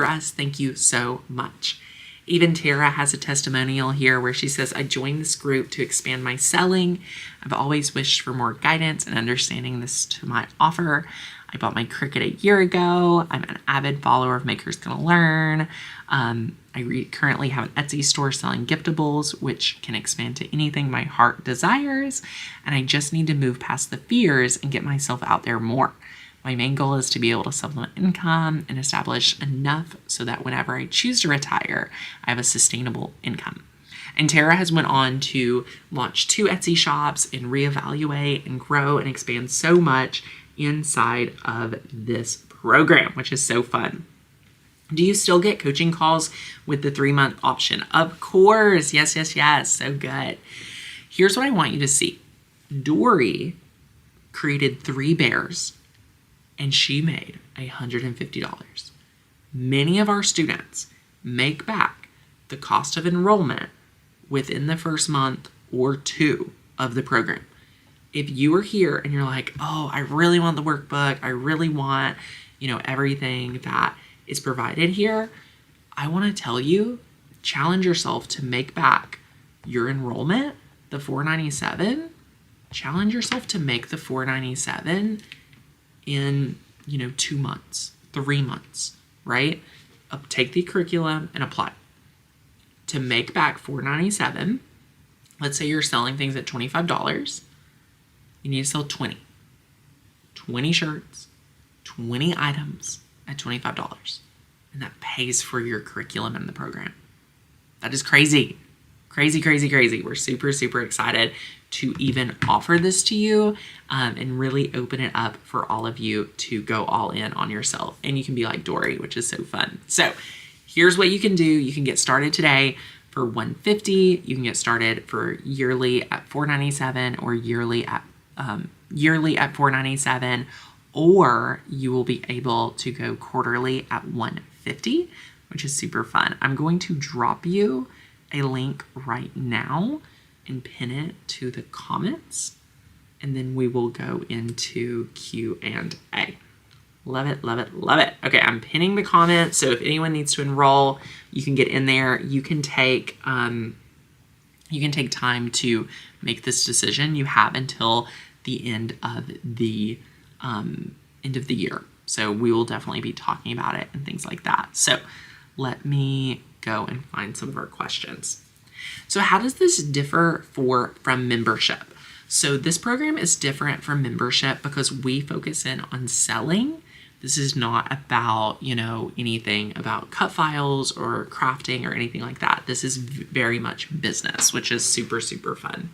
Speaker 1: us. Thank you so much. Even Tara has a testimonial here where she says, I joined this group to expand my selling. I've always wished for more guidance and understanding this to my offer. I bought my Cricut a year ago. I'm an avid follower of Makers Gonna Learn. I currently have an Etsy store selling giftables, which can expand to anything my heart desires. And I just need to move past the fears and get myself out there more. My main goal is to be able to supplement income and establish enough so that whenever I choose to retire, I have a sustainable income. And Tara has went on to launch 2 Etsy shops and reevaluate and grow and expand so much inside of this program, which is so fun. Do you still get coaching calls with the 3-month option? Of course. Yes. So good. Here's what I want you to see. Dory created 3 bears and she made $150. Many of our students make back the cost of enrollment within the first month or 2 of the program. If you are here and you're like, oh, I really want the workbook, I really want, everything that is provided here, I want to tell you, challenge yourself to make back your enrollment, the $497. Challenge yourself to make the $497 in, 2 months, 3 months, right? Take the curriculum and apply. To make back $497, let's say you're selling things at $25, you need to sell 20 shirts, 20 items at $25. And that pays for your curriculum in the program. That is crazy. Crazy. We're super, super excited to even offer this to you and really open it up for all of you to go all in on yourself. And you can be like Dory, which is so fun. So here's what you can do. You can get started today for $150. You can get started for yearly at $497 or yearly at $497, or you will be able to go quarterly at $150, which is super fun. I'm going to drop you a link right now and pin it to the comments, and then we will go into Q&A. Love it. Okay, I'm pinning the comments, so if anyone needs to enroll, you can get in there. You can take time to make this decision. You have until the end of the year. So we will definitely be talking about it and things like that. So let me go and find some of our questions. So how does this differ from membership? So this program is different from membership because we focus in on selling. This is not about, anything about cut files or crafting or anything like that. This is very much business, which is super, super fun.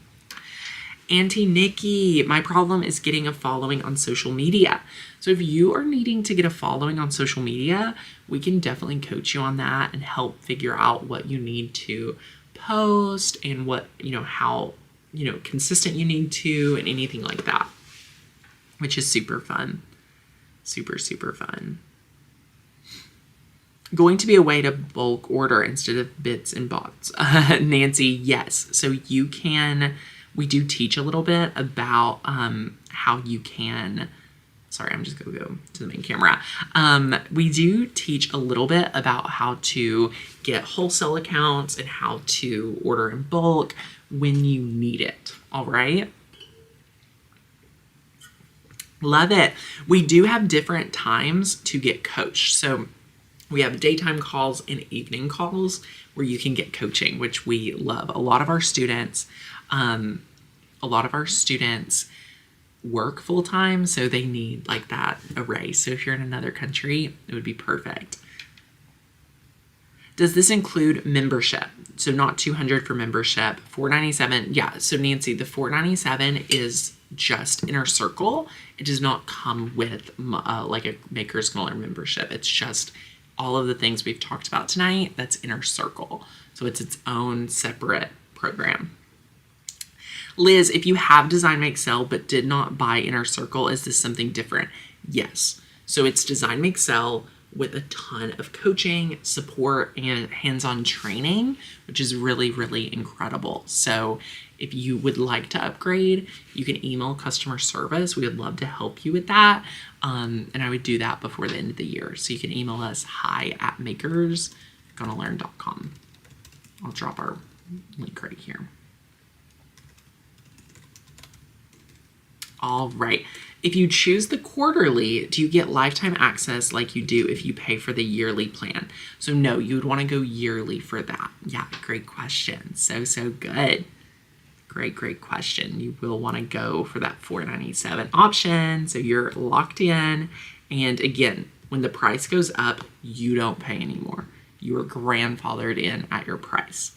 Speaker 1: Auntie Nikki, my problem is getting a following on social media. So if you are needing to get a following on social media, we can definitely coach you on that and help figure out what you need to post and what, how, consistent you need to and anything like that, which is super fun. Super, super fun. Going to be a way to bulk order instead of bits and bots. Nancy, yes. So we do teach a little bit about how you can, sorry, I'm just going to go to the main camera. We do teach a little bit about how to get wholesale accounts and how to order in bulk when you need it. All right. Love it. We do have different times to get coached. So we have daytime calls and evening calls where you can get coaching, which we love. A lot of our students work full time, so they need like that array. So if you're in another country, it would be perfect. Does this include membership? So not $200 for membership, $497. Yeah, so Nancy, the $497 is just Inner Circle. It does not come with like a Maker's Gonna Learn membership. It's just all of the things we've talked about tonight. That's Inner Circle. So it's its own separate program. Liz, if you have Design Make Sell but did not buy Inner Circle, is this something different? Yes. So it's Design Make Sell with a ton of coaching, support, and hands-on training, which is really, really incredible. So if you would like to upgrade, you can email customer service. We would love to help you with that. And I would do that before the end of the year. So you can email us hi@makersgonnalearn.com. I'll drop our link right here. All right. If you choose the quarterly, do you get lifetime access like you do if you pay for the yearly plan? So no, you would want to go yearly for that. Yeah, great question. So good. Great question. You will want to go for that $497 option. So you're locked in. And again, when the price goes up, you don't pay anymore. You are grandfathered in at your price.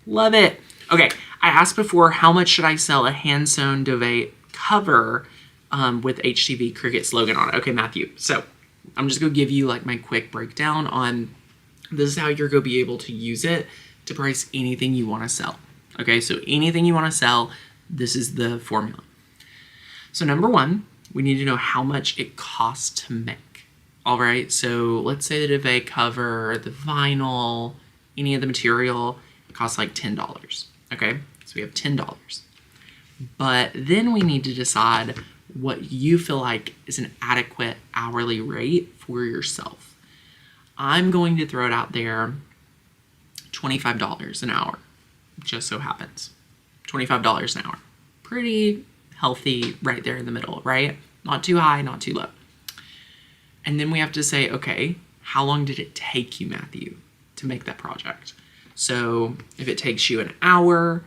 Speaker 1: Love it. Okay, I asked before, how much should I sell a hand-sewn duvet cover with HTV Cricut slogan on it? Okay, Matthew. So I'm just going to give you like my quick breakdown on this is how you're going to be able to use it to price anything you want to sell. Okay, so anything you want to sell, this is the formula. So number one, we need to know how much it costs to make. All right, so let's say the duvet cover, the vinyl, any of the material, it costs like $10. Okay, so we have $10. But then we need to decide what you feel like is an adequate hourly rate for yourself. I'm going to throw it out there, $25 an hour, just so happens. $25 an hour. Pretty healthy right there in the middle, right? Not too high, not too low. And then we have to say, okay, how long did it take you, Matthew, to make that project? So if it takes you an hour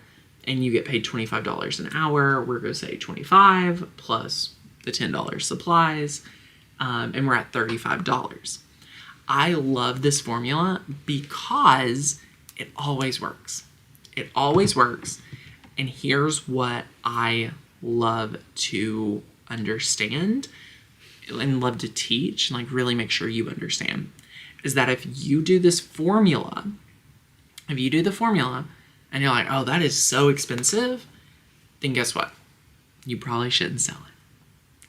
Speaker 1: and you get paid $25 an hour, we're going to say 25 plus the $10 supplies, and we're at $35. I love this formula because it always works. It always works. And here's what I love to understand and love to teach and like really make sure you understand is that if you do this formula, and you're like, oh, that is so expensive, then guess what? You probably shouldn't sell it.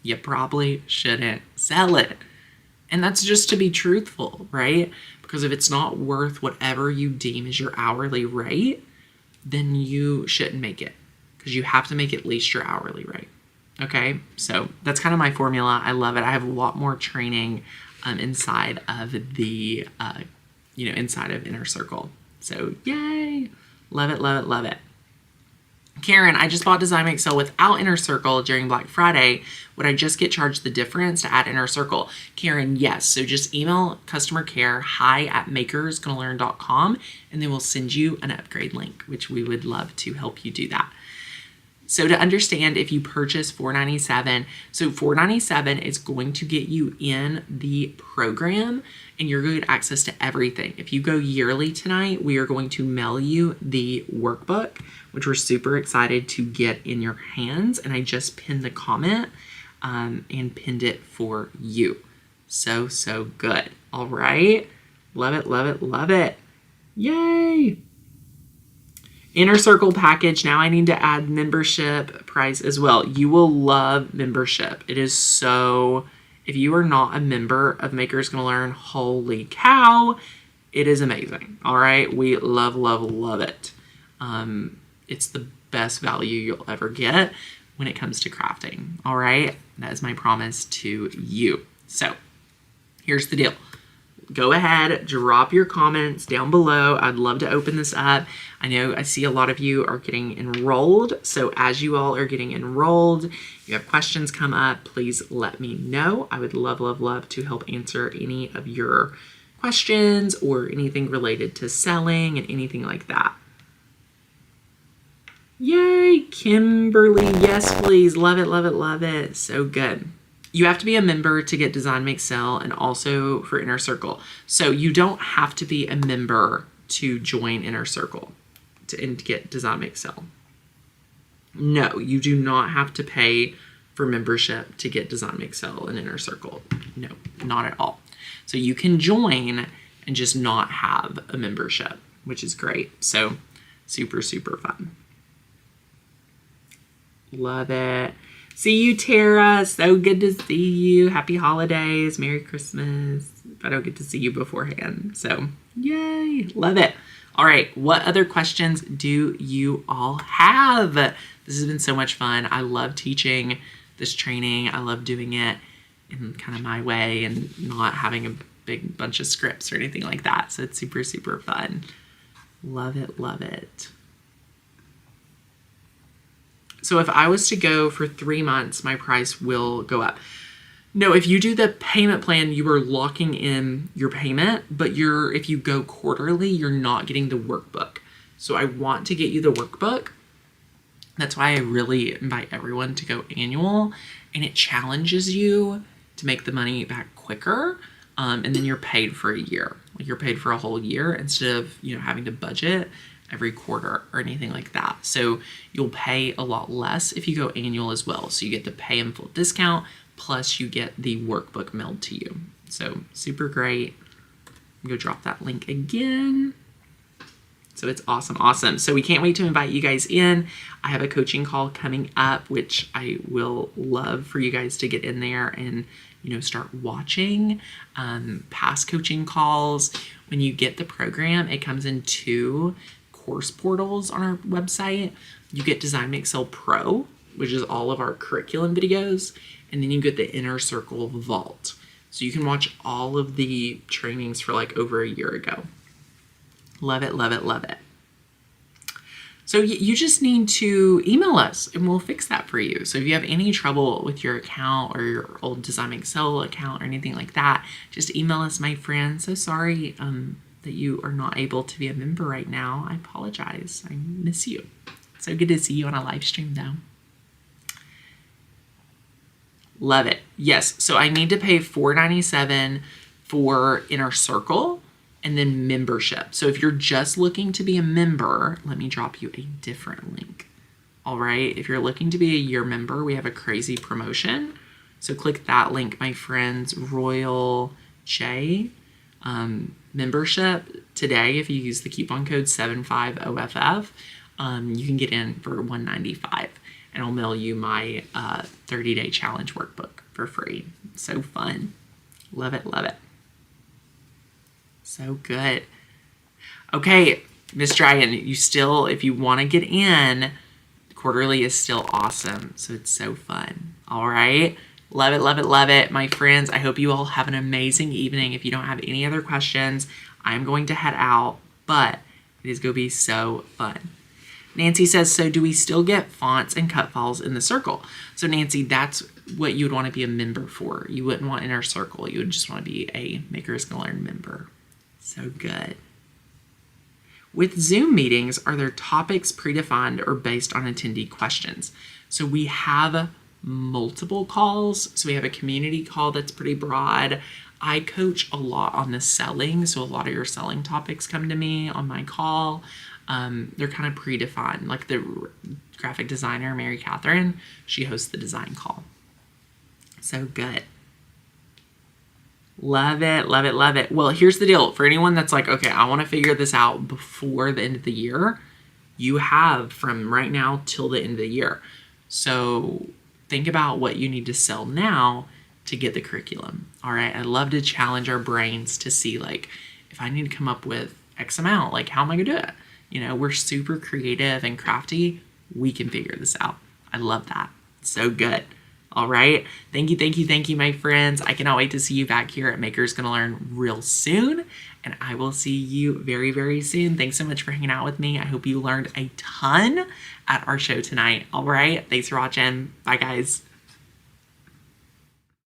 Speaker 1: You probably shouldn't sell it. And that's just to be truthful, right? Because if it's not worth whatever you deem is your hourly rate, then you shouldn't make it. Because you have to make at least your hourly rate. Okay? So that's kind of my formula. I love it. I have a lot more training inside of the, inside of Inner Circle. So yay! Love it, love it, love it. Karen, I just bought Design Make Sell without Inner Circle during Black Friday. Would I just get charged the difference to add Inner Circle? Karen, yes. So just email customer care hi@makersgonnalearn.com and they will send you an upgrade link, which we would love to help you do that. So to understand, if you purchase $497, so $497 is going to get you in the program and you're going to get access to everything. If you go yearly tonight, we are going to mail you the workbook, which we're super excited to get in your hands. And I just pinned the comment and pinned it for you. So good. All right. Love it, love it, love it. Yay. Inner Circle package. Now I need to add membership price as well. You will love membership. It is so, if you are not a member of Makers Gonna Learn, holy cow, it is amazing. All right. We love, love, love it. It's the best value you'll ever get when it comes to crafting. All right. That is my promise to you. So here's the deal. Go ahead, drop your comments down below. I'd love to open this up. I know I see a lot of you are getting enrolled. So as you all are getting enrolled, you have questions come up, please let me know. I would love, love, love to help answer any of your questions or anything related to selling and anything like that. Yay, Kimberly. Yes, please. Love it, love it, love it. So good. You have to be a member to get Design Make Sell and also for Inner Circle. So you don't have to be a member to join Inner Circle and get Design Make Sell. No, you do not have to pay for membership to get Design Make Sell and Inner Circle. No, not at all. So you can join and just not have a membership, which is great. So super, super fun. Love it. See you, Tara. So good to see you. Happy holidays. Merry Christmas. I don't get to see you beforehand. So yay. Love it. All right. What other questions do you all have? This has been so much fun. I love teaching this training. I love doing it in kind of my way and not having a big bunch of scripts or anything like that. So it's super, super fun. Love it. Love it. So if I was to go for 3 months, my price will go up. No, if you do the payment plan, you are locking in your payment, but if you go quarterly, you're not getting the workbook. So I want to get you the workbook. That's why I really invite everyone to go annual, and it challenges you to make the money back quicker. And then you're paid for a year. Like you're paid for a whole year instead of, having to budget every quarter or anything like that. So you'll pay a lot less if you go annual as well. So you get the pay in full discount, plus you get the workbook mailed to you. So super great. Go drop that link again. So it's awesome, awesome. So we can't wait to invite you guys in. I have a coaching call coming up, which I will love for you guys to get in there and start watching past coaching calls. When you get the program, it comes in 2 course portals on our website. You get Design Make Sell Pro, which is all of our curriculum videos, and then you get the Inner Circle Vault. So you can watch all of the trainings for like over a year ago. Love it, love it, love it. So you just need to email us and we'll fix that for you. So if you have any trouble with your account or your old Design Make Sell account or anything like that, just email us, my friend. So sorry that you are not able to be a member right now. I apologize. I miss you. So good to see you on a live stream though. Love it. Yes. So I need to pay $4.97 for Inner Circle and then membership. So if you're just looking to be a member, let me drop you a different link. All right. If you're looking to be a year member, we have a crazy promotion. So click that link, my friends. Royal J membership today. If you use the coupon code 75OFF, you can get in for $195, and I'll mail you my 30-day challenge workbook for free. So fun. Love it. Love it. So good. Okay, Miss Dragon, if you want to get in, quarterly is still awesome. So it's so fun. All right. Love it, love it, love it. My friends, I hope you all have an amazing evening. If you don't have any other questions, I'm going to head out, but it is going to be so fun. Nancy says, so do we still get fonts and cut files in the circle? So Nancy, that's what you would want to be a member for. You wouldn't want Inner Circle. You would just want to be a Makers Gonna Learn member. So good. With Zoom meetings, are there topics predefined or based on attendee questions? So we have multiple calls. So we have a community call that's pretty broad. I coach a lot on the selling. So a lot of your selling topics come to me on my call. They're kind of predefined. Like the graphic designer, Mary Catherine, she hosts the design call. So good. Love it, love it, love it. Well, here's the deal. For anyone that's like, okay, I want to figure this out before the end of the year, you have from right now till the end of the year. So think about what you need to sell now to get the curriculum. All right. I love to challenge our brains to see, like, if I need to come up with X amount, like, how am I going to do it? We're super creative and crafty. We can figure this out. I love that. So good. All right. Thank you, my friends. I cannot wait to see you back here at Makers Gonna Learn real soon. And I will see you very, very soon. Thanks so much for hanging out with me. I hope you learned a ton at our show tonight. All right. Thanks for watching. Bye, guys.